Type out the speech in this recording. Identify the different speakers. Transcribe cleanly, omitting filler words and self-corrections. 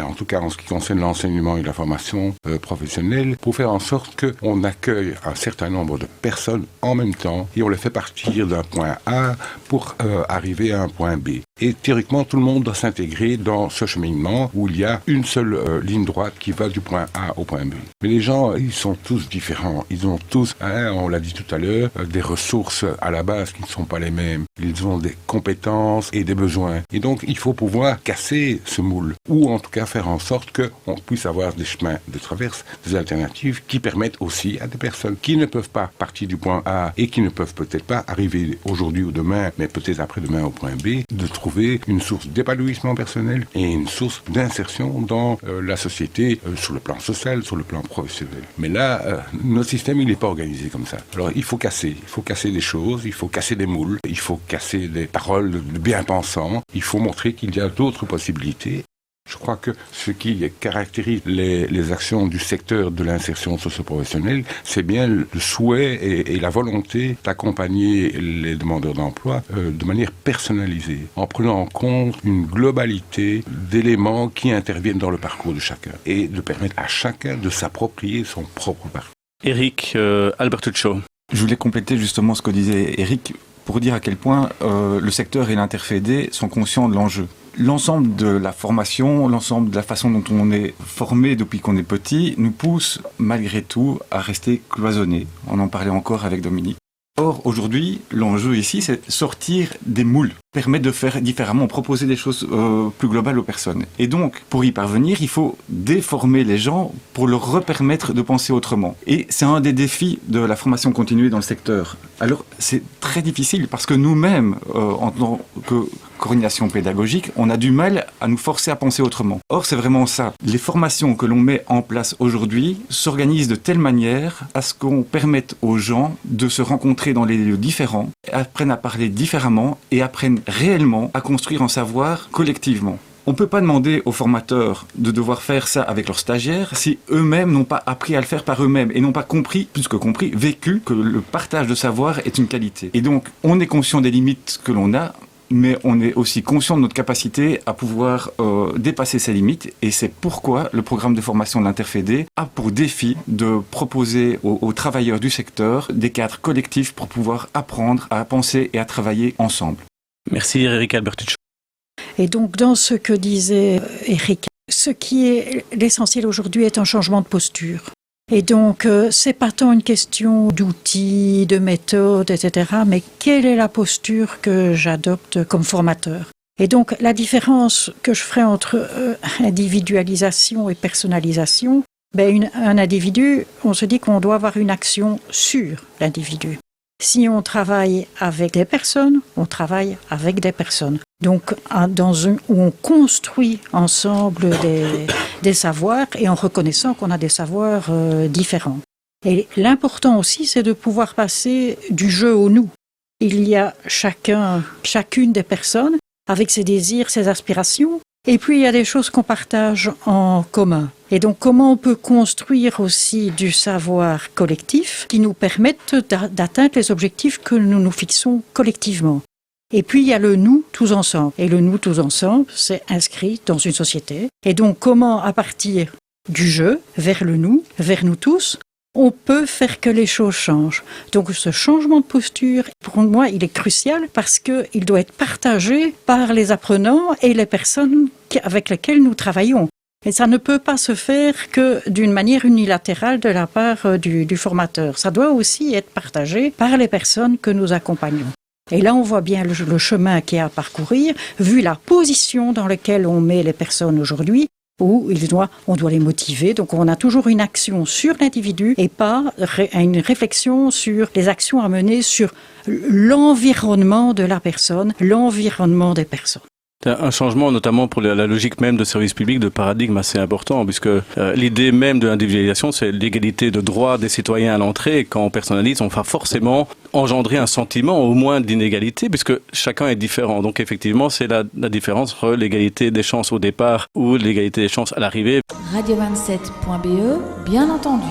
Speaker 1: en tout cas en ce qui concerne l'enseignement et la formation professionnelle, pour faire en sorte qu'on accueille un certain nombre de personnes en même temps et on les fait partir d'un point A pour arriver à un point B. Et théoriquement, tout le monde doit s'intégrer dans ce cheminement où il y a une seule ligne droite qui va du point A au point B. Mais les gens, ils sont tous différents. Ils ont tous, on l'a dit tout à l'heure, des ressources à la base qui ne sont pas les mêmes. Ils ont des compétences et des besoins. Et donc, il faut pouvoir casser ce moule, ou en tout cas faire en sorte qu'on puisse avoir des chemins de traverse, des alternatives qui permettent aussi à des personnes qui ne peuvent pas partir du point A et qui ne peuvent peut-être pas arriver aujourd'hui ou demain, mais peut-être après-demain au point B, de trouver une source d'épanouissement personnel et une source d'insertion dans la société, sur le plan social, sur le plan professionnel. Mais là, notre système, il n'est pas organisé comme ça. Alors, il faut casser des choses, il faut casser des moules, il faut casser des paroles de bien-pensants, il faut montrer qu'il y a d'autres possibilités. Je crois que ce qui caractérise les actions du secteur de l'insertion socio-professionnelle, c'est bien le souhait et la volonté d'accompagner les demandeurs d'emploi de manière personnalisée, en prenant en compte une globalité d'éléments qui interviennent dans le parcours de chacun et de permettre à chacun de s'approprier son propre parcours.
Speaker 2: Éric Albertuccio.
Speaker 3: Je voulais compléter justement ce que disait Éric pour dire à quel point le secteur et l'interfédé sont conscients de l'enjeu. L'ensemble de la formation, l'ensemble de la façon dont on est formé depuis qu'on est petit, nous pousse malgré tout à rester cloisonnés. On en parlait encore avec Dominique. Or, aujourd'hui, l'enjeu ici, c'est sortir des moules, permettre de faire différemment, proposer des choses plus globales aux personnes. Et donc, pour y parvenir, il faut déformer les gens pour leur repermettre de penser autrement. Et c'est un des défis de la formation continue dans le secteur. Alors, c'est très difficile parce que nous-mêmes, en tant que coordination pédagogique, on a du mal à nous forcer à penser autrement. Or, c'est vraiment ça. Les formations que l'on met en place aujourd'hui s'organisent de telle manière à ce qu'on permette aux gens de se rencontrer dans les lieux différents, apprennent à parler différemment et apprennent réellement à construire un savoir collectivement. On ne peut pas demander aux formateurs de devoir faire ça avec leurs stagiaires si eux-mêmes n'ont pas appris à le faire par eux-mêmes et n'ont pas compris, plus que compris, vécu que le partage de savoir est une qualité. Et donc, on est conscient des limites que l'on a, mais on est aussi conscient de notre capacité à pouvoir dépasser ces limites. Et c'est pourquoi le programme de formation de l'Interfédé a pour défi de proposer aux travailleurs du secteur des cadres collectifs pour pouvoir apprendre à penser et à travailler ensemble.
Speaker 2: Merci Éric Albertuccio.
Speaker 4: Et donc, dans ce que disait Éric, ce qui est l'essentiel aujourd'hui est un changement de posture. Et donc, c'est pas tant une question d'outils, de méthodes, etc., mais quelle est la posture que j'adopte comme formateur? Et donc, la différence que je ferai entre individualisation et personnalisation, un individu, on se dit qu'on doit avoir une action sur l'individu. Si on travaille avec des personnes, on travaille avec des personnes. Donc, où on construit ensemble des savoirs et en reconnaissant qu'on a des savoirs différents. Et l'important aussi, c'est de pouvoir passer du jeu au nous. Il y a chacune des personnes avec ses désirs, ses aspirations, et puis il y a des choses qu'on partage en commun. Et donc, comment on peut construire aussi du savoir collectif qui nous permette d'atteindre les objectifs que nous nous fixons collectivement. Et puis, il y a le nous tous ensemble. Et le nous tous ensemble, c'est inscrit dans une société. Et donc, comment, à partir du jeu, vers le nous, vers nous tous, on peut faire que les choses changent. Donc, ce changement de posture, pour moi, il est crucial parce qu'il doit être partagé par les apprenants et les personnes avec lesquelles nous travaillons. Et ça ne peut pas se faire que d'une manière unilatérale de la part du formateur. Ça doit aussi être partagé par les personnes que nous accompagnons. Et là, on voit bien le chemin qu'il y a à parcourir, vu la position dans laquelle on met les personnes aujourd'hui, où on doit les motiver. Donc, on a toujours une action sur l'individu et pas une réflexion sur les actions à mener sur l'environnement de la personne, l'environnement des personnes.
Speaker 2: Un changement notamment pour la logique même de service public, de paradigme assez important, puisque l'idée même de l'individualisation, c'est l'égalité de droits des citoyens à l'entrée. Et quand on personnalise, on va forcément engendrer un sentiment au moins d'inégalité, puisque chacun est différent. Donc effectivement, c'est la différence entre l'égalité des chances au départ ou l'égalité des chances à l'arrivée.
Speaker 5: Radio27.be, bien entendu.